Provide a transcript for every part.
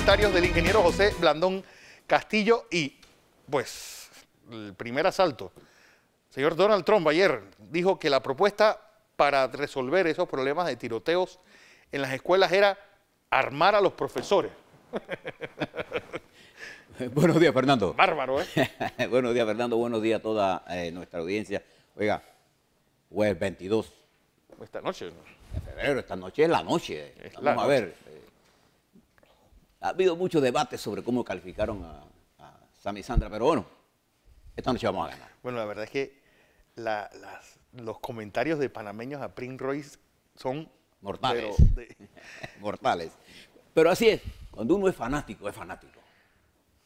comentarios del ingeniero José Blandón Castillo y, pues, el primer asalto. Señor Donald Trump ayer dijo que la propuesta para resolver esos problemas de tiroteos en las escuelas era armar a los profesores. Buenos días, Fernando. Bárbaro, ¿eh? Buenos días, Fernando. Buenos días a toda nuestra audiencia. Oiga, jueves 22 Esta noche. de febrero, esta noche es la noche. Es Vamos la a noche. ver. Ha habido muchos debates sobre cómo calificaron a Sam y Sandra, pero bueno, esta noche vamos a ganar. Bueno, la verdad es que los comentarios de panameños a Prince Royce son Mortales. pero Mortales. Pero así es, cuando uno es fanático, es fanático.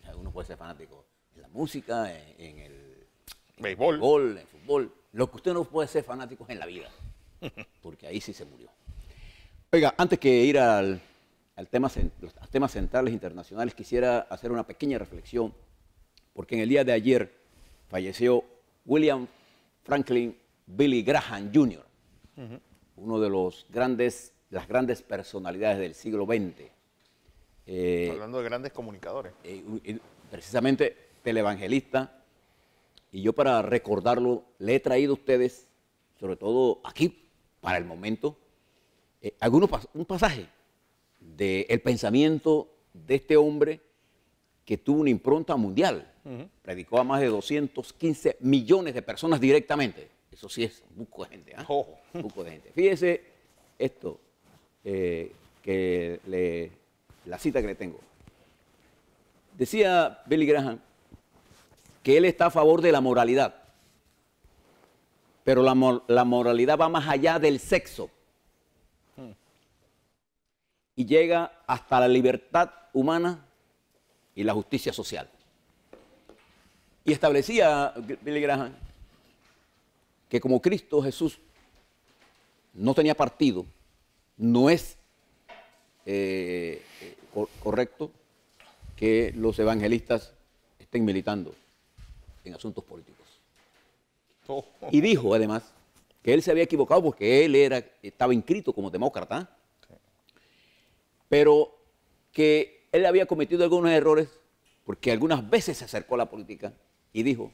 O sea, uno puede ser fanático en la música, en el béisbol. béisbol, en fútbol. Lo que usted no puede ser fanático es en la vida, porque ahí sí se murió. Oiga, antes que ir al tema, los temas centrales internacionales, quisiera hacer una pequeña reflexión, porque en el día de ayer falleció William Franklin Billy Graham Jr., uno de las grandes personalidades del siglo XX. Hablando de grandes comunicadores. Precisamente televangelista, y yo para recordarlo le he traído a ustedes, sobre todo aquí, para el momento, un pasaje del pensamiento de este hombre que tuvo una impronta mundial. Predicó a más de 215 millones de personas directamente. Eso sí es un buco de gente, ¿eh? Un buco de gente. Fíjese esto, la cita que le tengo. Decía Billy Graham que él está a favor de la moralidad, pero la moralidad va más allá del sexo y llega hasta la libertad humana y la justicia social. Y establecía Billy Graham que como Cristo Jesús no tenía partido, no es correcto que los evangelistas estén militando en asuntos políticos. Y dijo además que él se había equivocado porque él estaba inscrito como demócrata, pero que él había cometido algunos errores porque algunas veces se acercó a la política y dijo,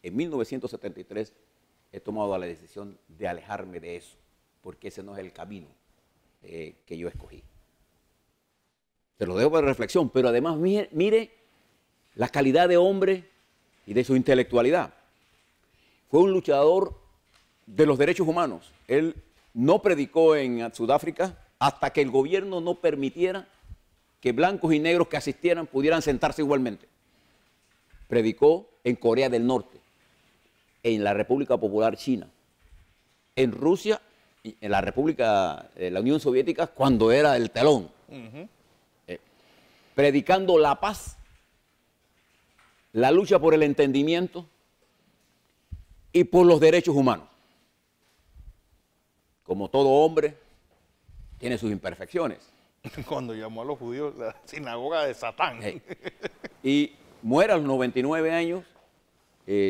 en 1973 he tomado la decisión de alejarme de eso, porque ese no es el camino que yo escogí. Se lo dejo para reflexión, pero además mire la calidad de hombre y de su intelectualidad. Fue un luchador de los derechos humanos. Él no predicó en Sudáfrica hasta que el gobierno no permitiera que blancos y negros que asistieran pudieran sentarse igualmente. Predicó en Corea del Norte, en la República Popular China, en Rusia, en la República, la Unión Soviética, cuando era el telón. Predicando la paz, la lucha por el entendimiento y por los derechos humanos. Como todo hombre, tiene sus imperfecciones. Cuando llamó a los judíos la sinagoga de Satán. Y muere a los 99 años,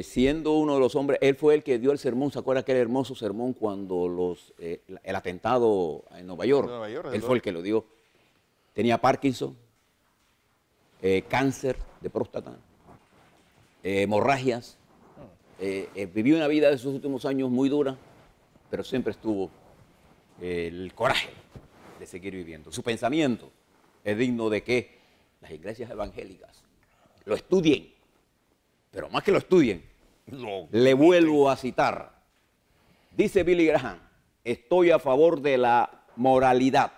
siendo uno de los hombres, él fue el que dio el sermón, ¿se acuerda aquel hermoso sermón cuando el atentado en Nueva York? Él fue el que lo dio. Tenía Parkinson, cáncer de próstata, hemorragias. Vivió una vida de sus últimos años muy dura, pero siempre estuvo el coraje de seguir viviendo. Su pensamiento es digno de que las iglesias evangélicas lo estudien, pero más que lo estudien, le vuelvo a citar. Dice Billy Graham, estoy a favor de la moralidad,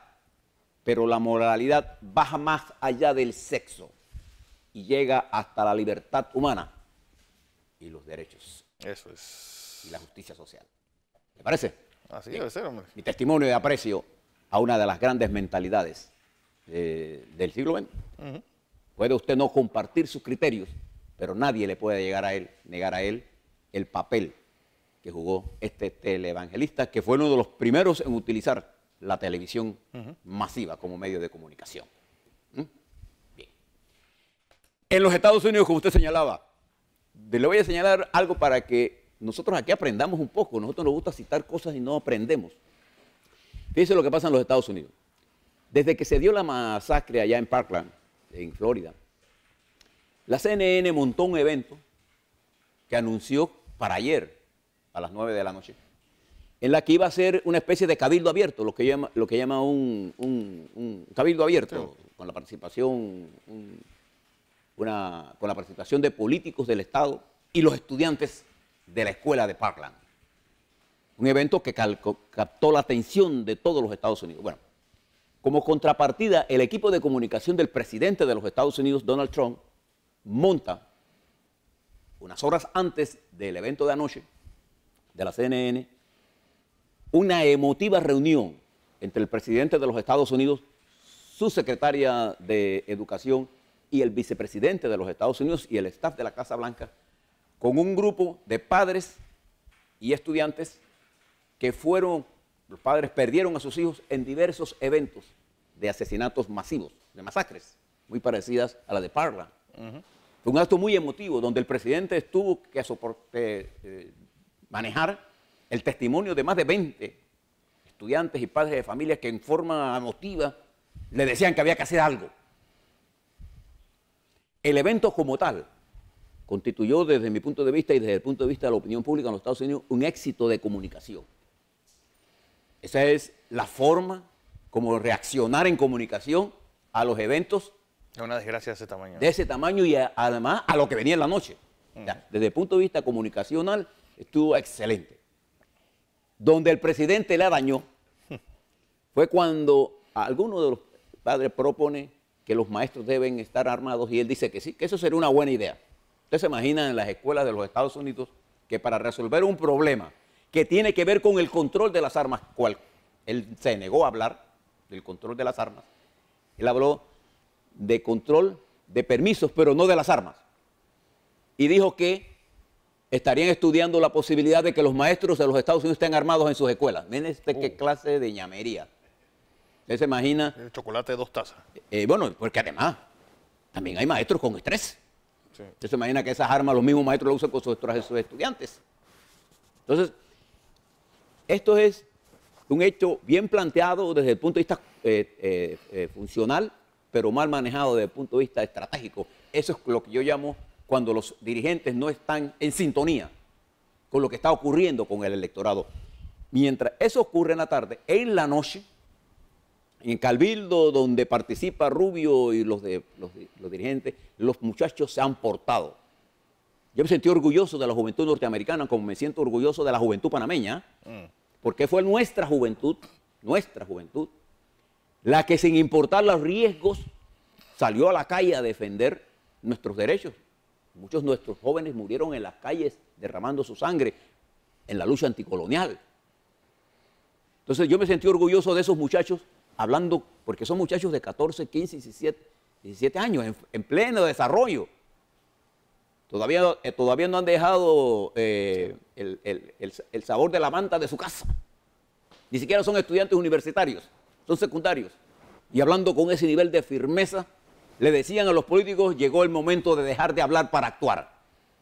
pero la moralidad baja más allá del sexo y llega hasta la libertad humana y los derechos. Eso es. Y la justicia social. ¿Le parece? Así debe ser, hombre. Mi testimonio de aprecio a una de las grandes mentalidades del siglo XX. Puede usted no compartir sus criterios, pero nadie le puede negar a él el papel que jugó este televangelista, que fue uno de los primeros en utilizar la televisión masiva como medio de comunicación. Bien. En los Estados Unidos, como usted señalaba, le voy a señalar algo para que nosotros aquí aprendamos un poco. Nosotros nos gusta citar cosas y no aprendemos. Fíjese lo que pasa en los Estados Unidos. Desde que se dio la masacre allá en Parkland, en Florida, la CNN montó un evento que anunció para ayer, a las 9 de la noche, en la que iba a ser una especie de cabildo abierto, lo que llama un cabildo abierto, sí, con la participación, con la participación de políticos del Estado y los estudiantes de la escuela de Parkland. Un evento que captó la atención de todos los Estados Unidos. Bueno, como contrapartida, el equipo de comunicación del presidente de los Estados Unidos, Donald Trump, monta unas horas antes del evento de anoche de la CNN una emotiva reunión entre el presidente de los Estados Unidos, su secretaria de Educación y el vicepresidente de los Estados Unidos y el staff de la Casa Blanca, con un grupo de padres y estudiantes que los padres perdieron a sus hijos en diversos eventos de asesinatos masivos, de masacres, muy parecidas a la de Parkland. Fue un acto muy emotivo donde el presidente tuvo que manejar el testimonio de más de 20 estudiantes y padres de familia que en forma emotiva le decían que había que hacer algo. El evento como tal constituyó desde mi punto de vista y desde el punto de vista de la opinión pública en los Estados Unidos un éxito de comunicación. Esa es la forma como reaccionar en comunicación a los eventos es una desgracia de ese tamaño. De ese tamaño y además a lo que venía en la noche. Desde el punto de vista comunicacional estuvo excelente. Donde el presidente la dañó fue cuando alguno de los padres propone que los maestros deben estar armados y él dice que sí, que eso sería una buena idea. Usted se imagina en las escuelas de los Estados Unidos que para resolver un problema que tiene que ver con el control de las armas, él se negó a hablar del control de las armas, él habló de control de permisos, pero no de las armas. Y dijo que estarían estudiando la posibilidad de que los maestros de los Estados Unidos estén armados en sus escuelas. Miren qué clase de ñamería. Usted se imagina... El chocolate de 2 tazas. Bueno, porque además también hay maestros con estrés. Sí. Usted se imagina que esas armas los mismos maestros las usan con sus estudiantes. Entonces, esto es un hecho bien planteado desde el punto de vista funcional, pero mal manejado desde el punto de vista estratégico. Eso es lo que yo llamo cuando los dirigentes no están en sintonía con lo que está ocurriendo con el electorado. Mientras eso ocurre en la tarde, en la noche, en Cabildo, donde participa Rubio y los dirigentes, los muchachos se han portado. Yo me sentí orgulloso de la juventud norteamericana, como me siento orgulloso de la juventud panameña, porque fue nuestra juventud, la que sin importar los riesgos salió a la calle a defender nuestros derechos. Muchos de nuestros jóvenes murieron en las calles derramando su sangre en la lucha anticolonial. Entonces yo me sentí orgulloso de esos muchachos hablando, porque son muchachos de 14, 15, 17 años, en pleno desarrollo. Todavía no han dejado el sabor de la manta de su casa. Ni siquiera son estudiantes universitarios, son secundarios. Y hablando con ese nivel de firmeza, le decían a los políticos, llegó el momento de dejar de hablar para actuar.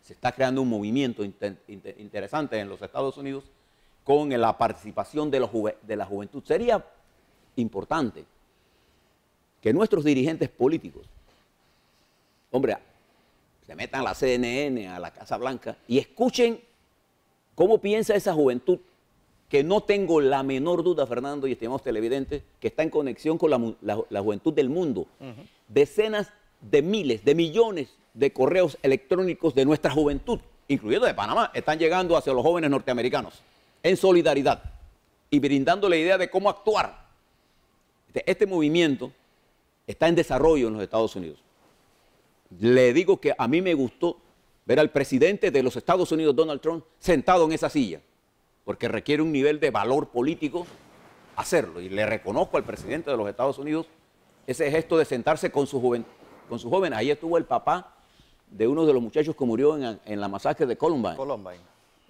Se está creando un movimiento interesante en los Estados Unidos con la participación de la juventud. Sería importante que nuestros dirigentes políticos, hombre, se metan a la CNN, a la Casa Blanca y escuchen cómo piensa esa juventud, que no tengo la menor duda, Fernando y estimados televidentes, que está en conexión con la juventud del mundo. Decenas de miles, de millones de correos electrónicos de nuestra juventud, incluyendo de Panamá, están llegando hacia los jóvenes norteamericanos en solidaridad y brindando la idea de cómo actuar. Este movimiento está en desarrollo en los Estados Unidos. Le digo que a mí me gustó ver al presidente de los Estados Unidos, Donald Trump, sentado en esa silla, porque requiere un nivel de valor político hacerlo. Y le reconozco al presidente de los Estados Unidos ese gesto de sentarse con sus jóvenes. Ahí estuvo el papá de uno de los muchachos que murió en la masacre de Columbine.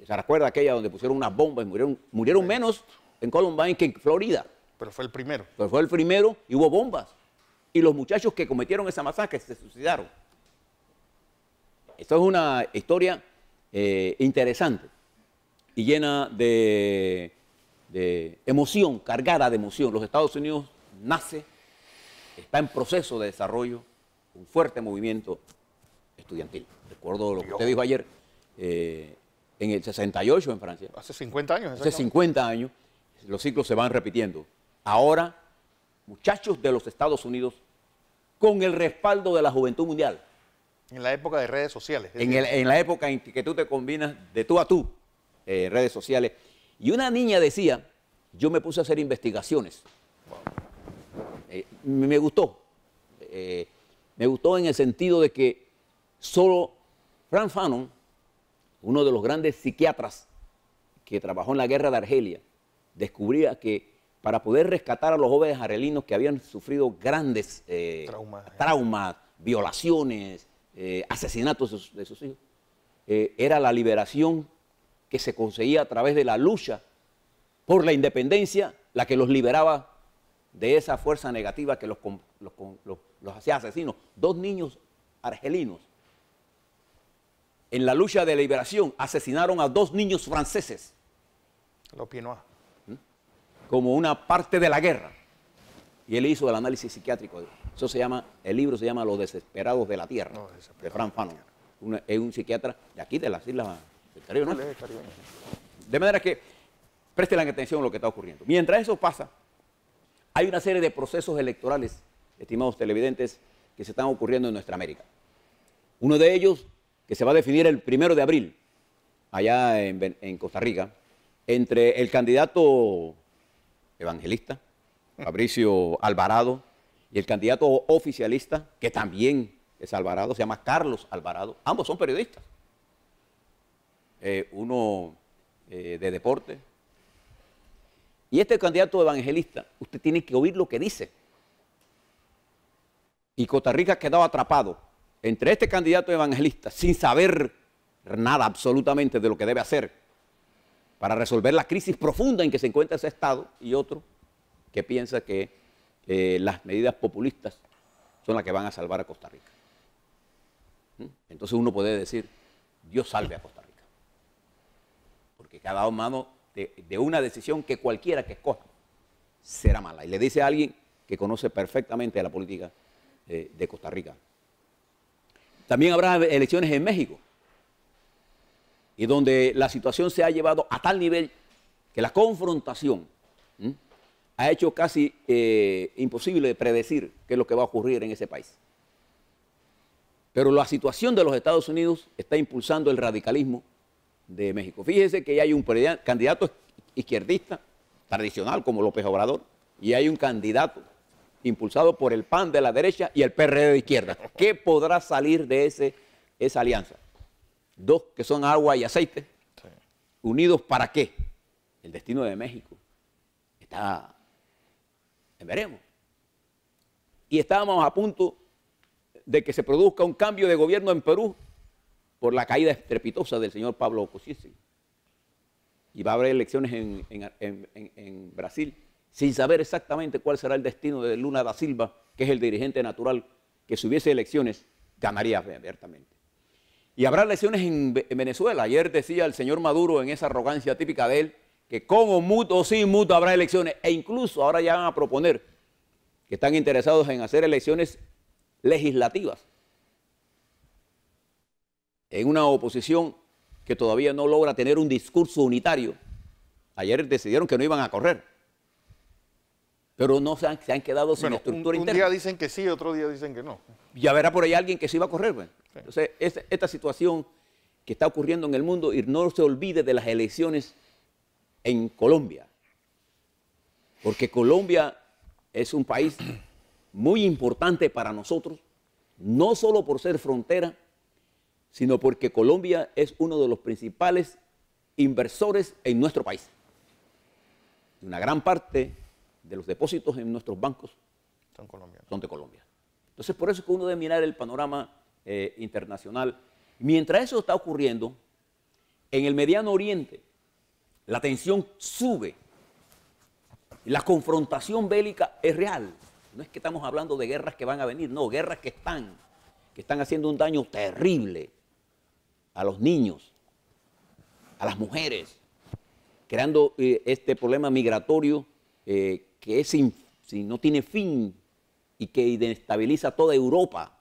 ¿Se recuerda aquella donde pusieron unas bombas y murieron menos en Columbine que en Florida? Pero fue el primero. Pero fue el primero y hubo bombas. Y los muchachos que cometieron esa masacre se suicidaron. Esto es una historia interesante y llena de emoción, cargada de emoción. Los Estados Unidos está en proceso de desarrollo un fuerte movimiento estudiantil. Recuerdo lo que usted dijo ayer, en el 68 en Francia. Hace 50 años. Hace 50 años, los ciclos se van repitiendo. Ahora, muchachos de los Estados Unidos, con el respaldo de la juventud mundial. En la época de redes sociales. En la época en que tú te combinas de tú a tú, redes sociales. Y una niña decía, yo me puse a hacer investigaciones. Me gustó. Me gustó en el sentido de que solo Frank Fanon, uno de los grandes psiquiatras que trabajó en la guerra de Argelia, descubría que para poder rescatar a los jóvenes argelinos que habían sufrido grandes traumas, violaciones, asesinatos de sus hijos, era la liberación que se conseguía a través de la lucha por la independencia, la que los liberaba de esa fuerza negativa que los hacía asesinos. 2 niños argelinos en la lucha de liberación asesinaron a 2 niños franceses. Los Pienois. Como una parte de la guerra. Y él hizo el análisis psiquiátrico. Eso se llama, el libro se llama Los Desesperados de la Tierra, de Frank Fanon. Es un psiquiatra de aquí, de las Islas del Caribe, ¿no? De manera que presten atención a lo que está ocurriendo. Mientras eso pasa, hay una serie de procesos electorales, estimados televidentes, que se están ocurriendo en nuestra América. Uno de ellos, que se va a definir el 1 de abril, allá en Costa Rica, entre el candidato evangelista, Fabricio Alvarado, y el candidato oficialista, que también es Alvarado, se llama Carlos Alvarado. Ambos son periodistas. Uno de deporte. Y este candidato evangelista, usted tiene que oír lo que dice. Y Costa Rica ha quedado atrapado entre este candidato evangelista, sin saber nada absolutamente de lo que debe hacer para resolver la crisis profunda en que se encuentra ese Estado, y otro que piensa que las medidas populistas son las que van a salvar a Costa Rica. Entonces uno puede decir, Dios salve a Costa Rica. Porque cada dado mano de una decisión que cualquiera que escoja será mala. Y le dice a alguien que conoce perfectamente la política de Costa Rica. También habrá elecciones en México, y donde la situación se ha llevado a tal nivel que la confrontación ha hecho casi imposible de predecir qué es lo que va a ocurrir en ese país. Pero la situación de los Estados Unidos está impulsando el radicalismo de México. Fíjese que hay un candidato izquierdista tradicional como López Obrador, y hay un candidato impulsado por el PAN de la derecha y el PRD de izquierda. ¿Qué podrá salir de esa alianza? 2 que son agua y aceite, sí. ¿Unidos para qué? El destino de México está, veremos. Y estábamos a punto de que se produzca un cambio de gobierno en Perú por la caída estrepitosa del señor Pablo Kuczynski. Y va a haber elecciones en Brasil, sin saber exactamente cuál será el destino de Lula da Silva, que es el dirigente natural, que si hubiese elecciones ganaría abiertamente. Y habrá elecciones en Venezuela. Ayer decía el señor Maduro, en esa arrogancia típica de él, que con o mutuo o sin mutuo habrá elecciones. E incluso ahora ya van a proponer que están interesados en hacer elecciones legislativas en una oposición que todavía no logra tener un discurso unitario. Ayer decidieron que no iban a correr, pero no se han quedado sin estructura interna. Un día dicen que sí, otro día dicen que no. Ya verá por ahí alguien que sí va a correr. Pues. Sí. Entonces, esta situación que está ocurriendo en el mundo, y no se olvide de las elecciones en Colombia, porque Colombia es un país muy importante para nosotros, no solo por ser frontera, sino porque Colombia es uno de los principales inversores en nuestro país. Una gran parte de los depósitos en nuestros bancos son de Colombia. Entonces, por eso es que uno debe mirar el panorama internacional. Mientras eso está ocurriendo, en el Mediano Oriente, la tensión sube. La confrontación bélica es real. No es que estamos hablando de guerras que van a venir, no, guerras que están haciendo un daño terrible a los niños, a las mujeres, creando este problema migratorio que no tiene fin y que desestabiliza toda Europa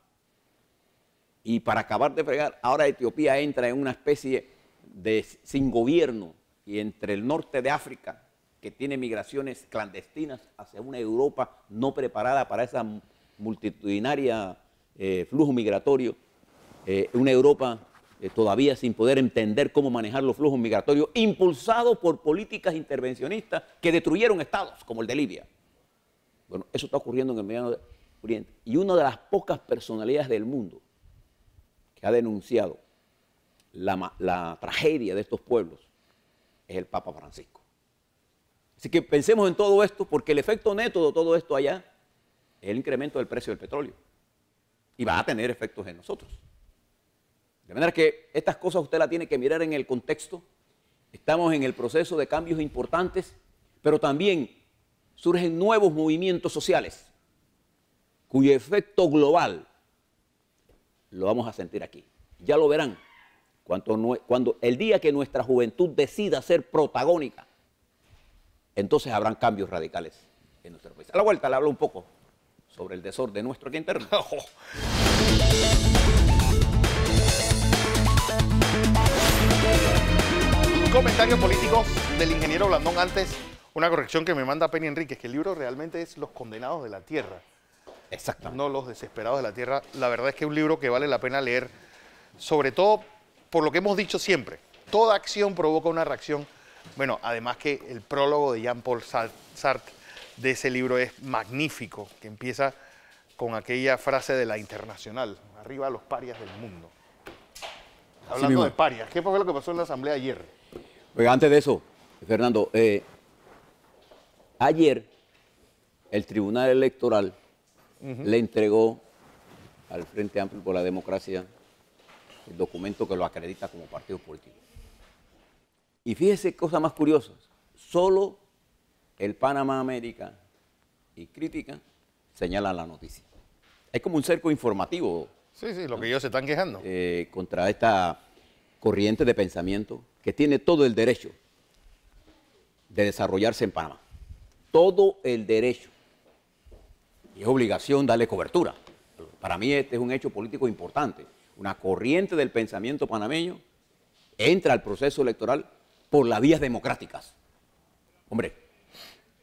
Y para acabar de fregar, ahora Etiopía entra en una especie de sin gobierno y entre el norte de África, que tiene migraciones clandestinas hacia una Europa no preparada para esa multitudinaria flujo migratorio, una Europa todavía sin poder entender cómo manejar los flujos migratorios, impulsados por políticas intervencionistas que destruyeron estados, como el de Libia. Bueno, eso está ocurriendo en el Medio Oriente. Y una de las pocas personalidades del mundo que ha denunciado la tragedia de estos pueblos es el Papa Francisco. Así que pensemos en todo esto, porque el efecto neto de todo esto allá es el incremento del precio del petróleo. Y va a tener efectos en nosotros. De manera que estas cosas usted las tiene que mirar en el contexto. Estamos en el proceso de cambios importantes, pero también surgen nuevos movimientos sociales, cuyo efecto global lo vamos a sentir aquí. Ya lo verán, cuando el día que nuestra juventud decida ser protagónica, entonces habrán cambios radicales en nuestro país. A la vuelta le hablo un poco sobre el desorden nuestro aquí interno. Comentarios políticos del ingeniero Blandón. Antes, una corrección que me manda Penny Enríquez, que el libro realmente es Los condenados de la tierra. Exactamente. No Los desesperados de la tierra. La verdad es que es un libro que vale la pena leer, sobre todo por lo que hemos dicho siempre. Toda acción provoca una reacción. Bueno, además que el prólogo de Jean-Paul Sartre de ese libro es magnífico, que empieza con aquella frase de la Internacional: arriba los parias del mundo. Hablando de parias, ¿qué fue lo que pasó en la asamblea ayer? Oiga, antes de eso, Fernando, ayer el Tribunal Electoral le entregó al Frente Amplio por la Democracia el documento que lo acredita como partido político. Y fíjese cosas más curiosas, solo el Panamá América y Crítica señalan la noticia. Hay como un cerco informativo. Sí, lo que ellos se están quejando. Contra esta corriente de pensamiento que tiene todo el derecho de desarrollarse en Panamá. Todo el derecho. Y es obligación darle cobertura. Para mí este es un hecho político importante. Una corriente del pensamiento panameño entra al proceso electoral por las vías democráticas. Hombre,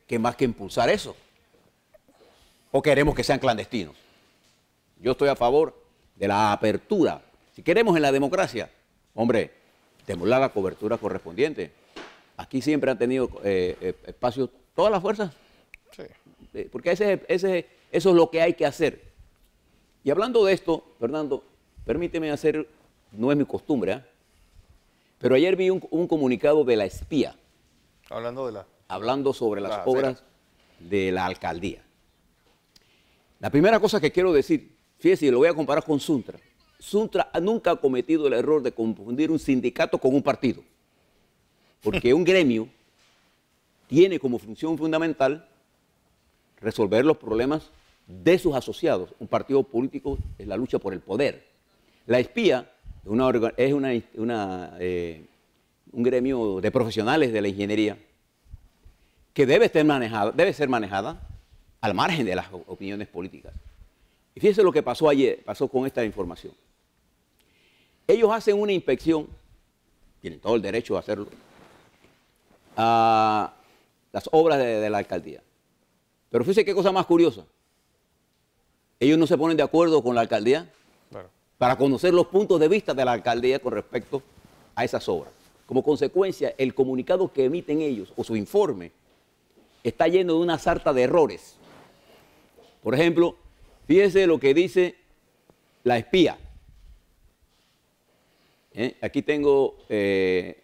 ¿qué más que impulsar eso? ¿O queremos que sean clandestinos? Yo estoy a favor de la apertura. Si queremos en la democracia, hombre, démosle la cobertura correspondiente. Aquí siempre han tenido espacios todas las fuerzas. Sí. Porque eso es lo que hay que hacer. Y hablando de esto, Fernando, permíteme hacer, no es mi costumbre, pero ayer vi un comunicado de la espía. Hablando sobre las obras de la alcaldía. La primera cosa que quiero decir, fíjese, lo voy a comparar con Suntra. Suntra nunca ha cometido el error de confundir un sindicato con un partido. Porque un gremio tiene como función fundamental resolver los problemas de sus asociados. Un partido político es la lucha por el poder. La espía es un gremio de profesionales de la ingeniería que debe ser manejada al margen de las opiniones políticas. Y fíjense lo que pasó ayer, pasó con esta información. Ellos hacen una inspección, tienen todo el derecho de hacerlo, a las obras de la alcaldía. Pero fíjense qué cosa más curiosa. Ellos no se ponen de acuerdo con la alcaldía para conocer los puntos de vista de la alcaldía con respecto a esas obras. Como consecuencia, el comunicado que emiten ellos, o su informe, está lleno de una sarta de errores. Por ejemplo, fíjese lo que dice la espía. Aquí tengo el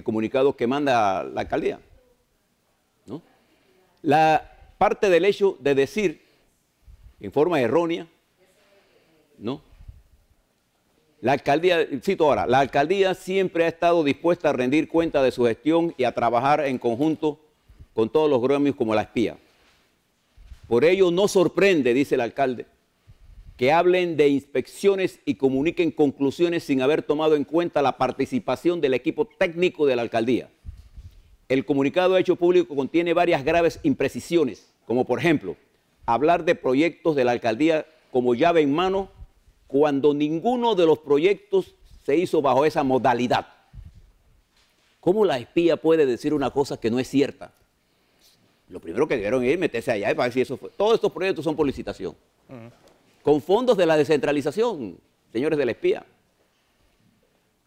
comunicado que manda la alcaldía, ¿no? La parte del hecho de decir, en forma errónea, ¿no? La alcaldía, cito ahora, la alcaldía siempre ha estado dispuesta a rendir cuenta de su gestión y a trabajar en conjunto con todos los gremios como la espía. Por ello no sorprende, dice el alcalde, que hablen de inspecciones y comuniquen conclusiones sin haber tomado en cuenta la participación del equipo técnico de la alcaldía. El comunicado hecho público contiene varias graves imprecisiones, como por ejemplo, hablar de proyectos de la alcaldía como llave en mano cuando ninguno de los proyectos se hizo bajo esa modalidad. ¿Cómo la espía puede decir una cosa que no es cierta? Lo primero que debieron ir meterse allá para ver si eso fue. Todos estos proyectos son por licitación. Con fondos de la descentralización, señores de la espía.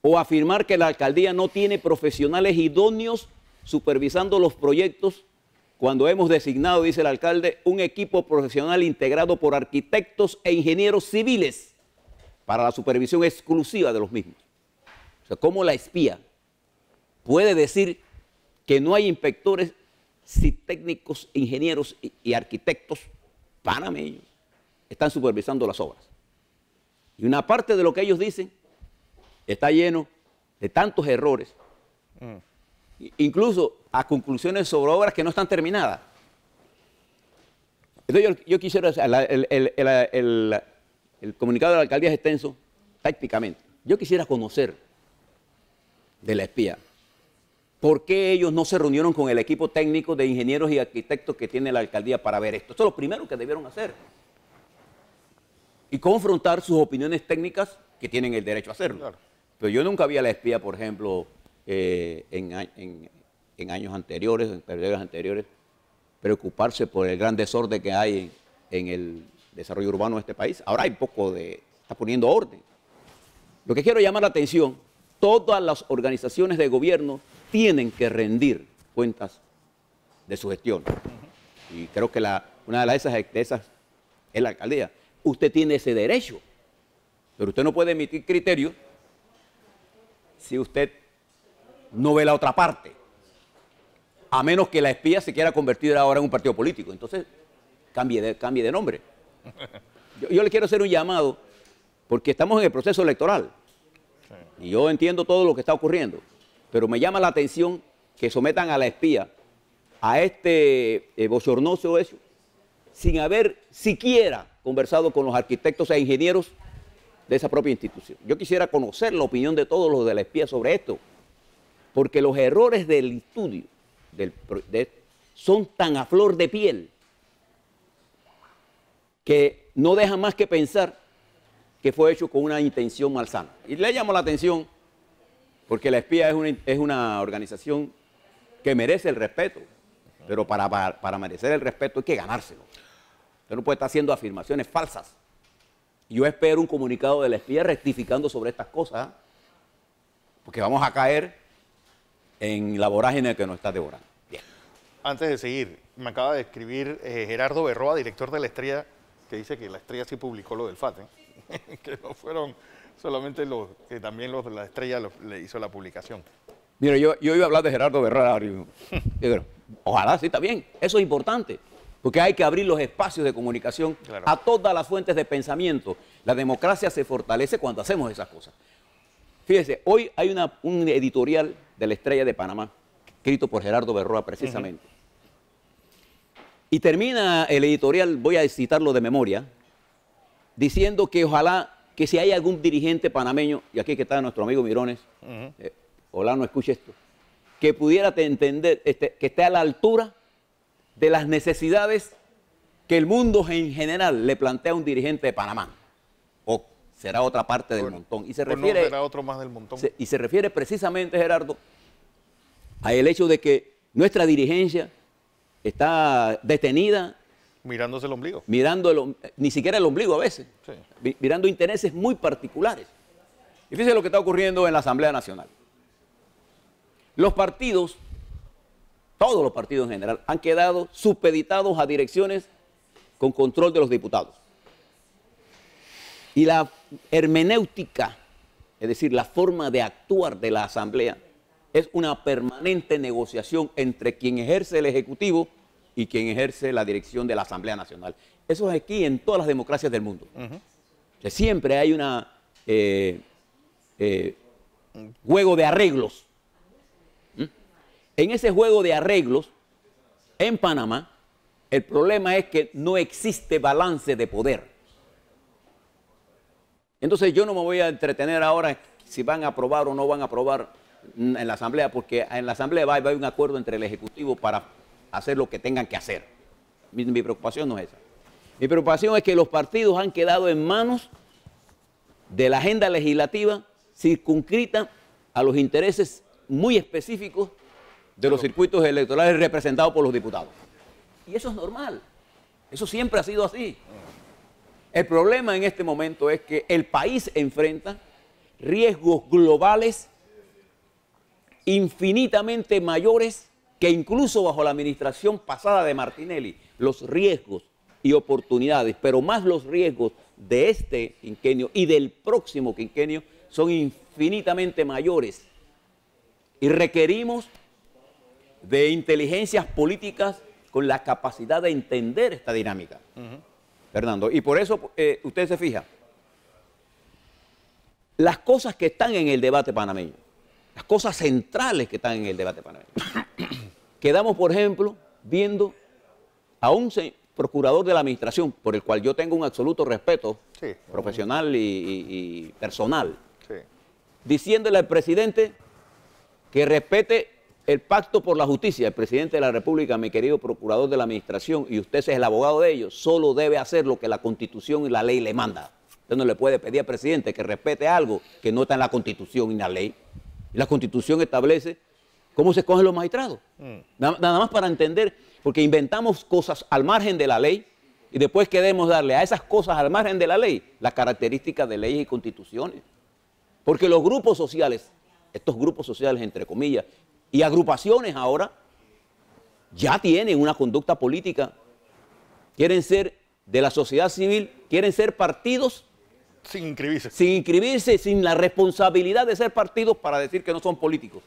O afirmar que la alcaldía no tiene profesionales idóneos supervisando los proyectos cuando hemos designado, dice el alcalde, un equipo profesional integrado por arquitectos e ingenieros civiles para la supervisión exclusiva de los mismos. O sea, ¿cómo la espía puede decir que no hay inspectores, si técnicos, ingenieros y arquitectos panameños están supervisando las obras? Y una parte de lo que ellos dicen está lleno de tantos errores, incluso a conclusiones sobre obras que no están terminadas. Entonces yo quisiera, el comunicado de la alcaldía es extenso tácticamente. Yo quisiera conocer de la espía por qué ellos no se reunieron con el equipo técnico de ingenieros y arquitectos que tiene la alcaldía para ver esto. Esto es lo primero que debieron hacer. Y confrontar sus opiniones técnicas que tienen el derecho a hacerlo. Claro. Pero yo nunca vi a la espía, por ejemplo, en años anteriores, en periodos anteriores, preocuparse por el gran desorden que hay en el desarrollo urbano de este país. Ahora hay poco de... está poniendo orden. Lo que quiero llamar la atención, todas las organizaciones de gobierno tienen que rendir cuentas de su gestión. Y creo que una de esas es la alcaldía. Usted tiene ese derecho, pero usted no puede emitir criterios si usted no ve la otra parte, a menos que la espía se quiera convertir ahora en un partido político. Entonces, cambie de nombre. Yo le quiero hacer un llamado, porque estamos en el proceso electoral, y yo entiendo todo lo que está ocurriendo, pero me llama la atención que sometan a la espía a este bochornoso hecho, sin haber siquiera conversado con los arquitectos e ingenieros de esa propia institución. Yo quisiera conocer la opinión de todos los de la espía sobre esto, porque los errores del estudio son tan a flor de piel que no dejan más que pensar que fue hecho con una intención malsana. Y le llamo la atención porque la espía es una organización que merece el respeto, pero para merecer el respeto hay que ganárselo. Usted no puede estar haciendo afirmaciones falsas. Yo espero un comunicado de la espía rectificando sobre estas cosas, porque vamos a caer en la vorágine que nos está devorando. Bien. Antes de seguir, me acaba de escribir Gerardo Berroa, director de La Estrella, que dice que La Estrella sí publicó lo del FAT, que no fueron solamente que también los de La Estrella le hizo la publicación. Mira, yo iba a hablar de Gerardo Berroa, ojalá, sí, está bien, eso es importante. Porque hay que abrir los espacios de comunicación a todas las fuentes de pensamiento. La democracia se fortalece cuando hacemos esas cosas. Fíjese, hoy hay un editorial de La Estrella de Panamá, escrito por Gerardo Berroa precisamente. Y termina el editorial, voy a citarlo de memoria, diciendo que ojalá que si hay algún dirigente panameño, y aquí que está nuestro amigo Mirones, ojalá no escuche esto, que pudiera entender, que esté a la altura de las necesidades que el mundo en general le plantea a un dirigente de Panamá. O será otra parte del montón. Y se refiere, no será otro más del montón. Y se refiere precisamente, Gerardo, al hecho de que nuestra dirigencia está detenida. Mirándose el ombligo. Mirando ni siquiera el ombligo a veces. Sí. Mirando intereses muy particulares. Y fíjense lo que está ocurriendo en la Asamblea Nacional. Los partidos, todos los partidos en general, han quedado supeditados a direcciones con control de los diputados. Y la hermenéutica, es decir, la forma de actuar de la Asamblea, es una permanente negociación entre quien ejerce el Ejecutivo y quien ejerce la dirección de la Asamblea Nacional. Eso es aquí en todas las democracias del mundo. O sea, siempre hay una juego de arreglos. En ese juego de arreglos, en Panamá, el problema es que no existe balance de poder. Entonces yo no me voy a entretener ahora si van a aprobar o no van a aprobar en la Asamblea, porque en la Asamblea va a haber un acuerdo entre el Ejecutivo para hacer lo que tengan que hacer. Mi preocupación no es esa. Mi preocupación es que los partidos han quedado en manos de la agenda legislativa circunscrita a los intereses muy específicos de los circuitos electorales representados por los diputados. Y eso es normal. Eso siempre ha sido así. El problema en este momento es que el país enfrenta riesgos globales infinitamente mayores que incluso bajo la administración pasada de Martinelli. Los riesgos y oportunidades, pero más los riesgos de este quinquenio y del próximo quinquenio son infinitamente mayores. Y requerimos de inteligencias políticas con la capacidad de entender esta dinámica. Fernando, y por eso usted se fija, las cosas que están en el debate panameño, las cosas centrales que están en el debate panameño. Quedamos, por ejemplo, viendo a un procurador de la administración, por el cual yo tengo un absoluto respeto profesional y personal, diciéndole al presidente que respete el pacto por la justicia. El presidente de la República, mi querido procurador de la administración, y usted es el abogado de ellos, solo debe hacer lo que la Constitución y la ley le manda. Usted no le puede pedir al presidente que respete algo que no está en la Constitución y la ley. Y la Constitución establece cómo se escogen los magistrados. Nada más para entender, porque inventamos cosas al margen de la ley y después queremos darle a esas cosas al margen de la ley las características de leyes y constituciones. Porque los grupos sociales, estos grupos sociales entre comillas, y agrupaciones ahora, ya tienen una conducta política. Quieren ser de la sociedad civil, quieren ser partidos. Sin inscribirse. Sin inscribirse, sin la responsabilidad de ser partidos para decir que no son políticos.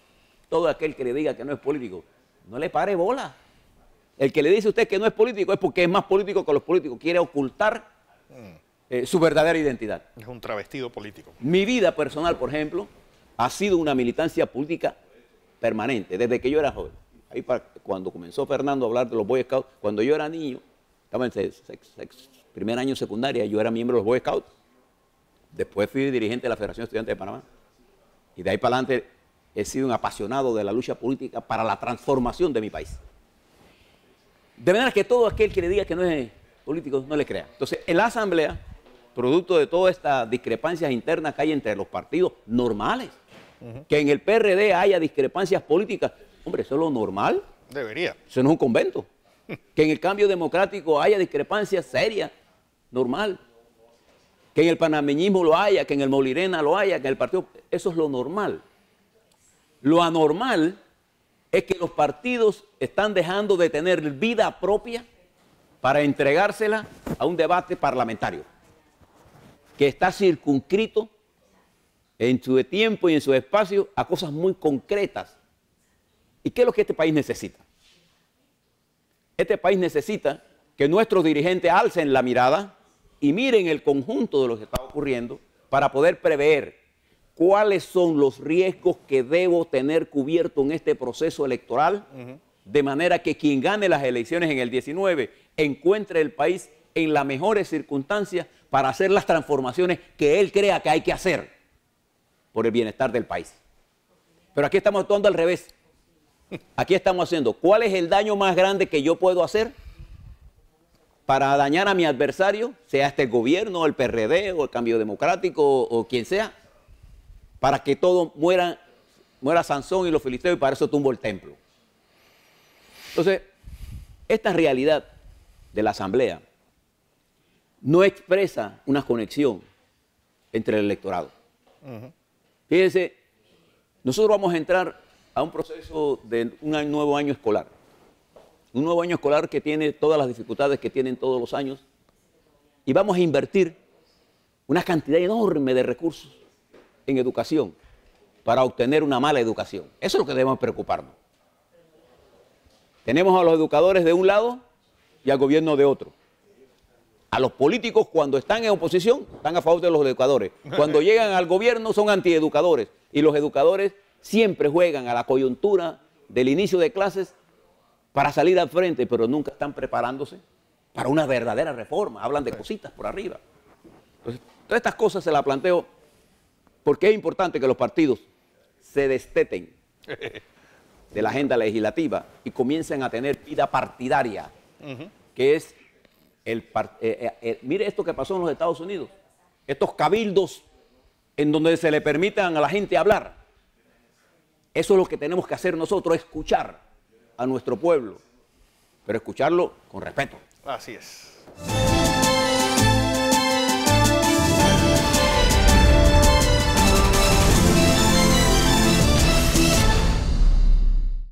Todo aquel que le diga que no es político, no le pare bola. El que le dice a usted que no es político es porque es más político que los políticos. Quiere ocultar su verdadera identidad. Es un travestido político. Mi vida personal, por ejemplo, ha sido una militancia política permanente, desde que yo era joven. Ahí cuando comenzó Fernando a hablar de los Boy Scouts, cuando yo era niño, estaba en primer año secundaria, yo era miembro de los Boy Scouts. Después fui dirigente de la Federación de Estudiantes de Panamá. Y de ahí para adelante he sido un apasionado de la lucha política para la transformación de mi país. De manera que todo aquel que le diga que no es político, no le crea. Entonces, en la Asamblea, producto de todas estas discrepancias internas que hay entre los partidos normales, que en el PRD haya discrepancias políticas, hombre, eso es lo normal. Debería. Eso no es un convento. Que en el cambio democrático haya discrepancias serias, normal. Que en el panameñismo lo haya, que en el Molirena lo haya, que en el partido, eso es lo normal. Lo anormal es que los partidos están dejando de tener vida propia para entregársela a un debate parlamentario, que está circunscrito en su tiempo y en su espacio a cosas muy concretas. ¿Y qué es lo que este país necesita? Este país necesita que nuestros dirigentes alcen la mirada y miren el conjunto de lo que está ocurriendo para poder prever cuáles son los riesgos que debo tener cubierto en este proceso electoral, de manera que quien gane las elecciones en el 19 encuentre el país en las mejores circunstancias para hacer las transformaciones que él crea que hay que hacer por el bienestar del país. Pero aquí estamos actuando al revés. Aquí estamos haciendo, ¿cuál es el daño más grande que yo puedo hacer para dañar a mi adversario, sea este el gobierno, el PRD o el Cambio Democrático o quien sea, para que todo muera Sansón y los filisteos y para eso tumbo el templo? Entonces, esta realidad de la Asamblea no expresa una conexión entre el electorado. Fíjense, nosotros vamos a entrar a un proceso de un nuevo año escolar. Un nuevo año escolar que tiene todas las dificultades que tienen todos los años. Y vamos a invertir una cantidad enorme de recursos en educación para obtener una mala educación. Eso es lo que debemos preocuparnos. Tenemos a los educadores de un lado y al gobierno de otro. A los políticos cuando están en oposición están a favor de los educadores. Cuando llegan al gobierno son antieducadores. Y los educadores siempre juegan a la coyuntura del inicio de clases para salir al frente, pero nunca están preparándose para una verdadera reforma. Hablan de cositas por arriba. Entonces, todas estas cosas se las planteo porque es importante que los partidos se desteten de la agenda legislativa y comiencen a tener vida partidaria, que es Mire esto que pasó en los Estados Unidos. Estos cabildos en donde se le permitan a la gente hablar. Eso es lo que tenemos que hacer nosotros, escuchar a nuestro pueblo, pero escucharlo con respeto. Así es.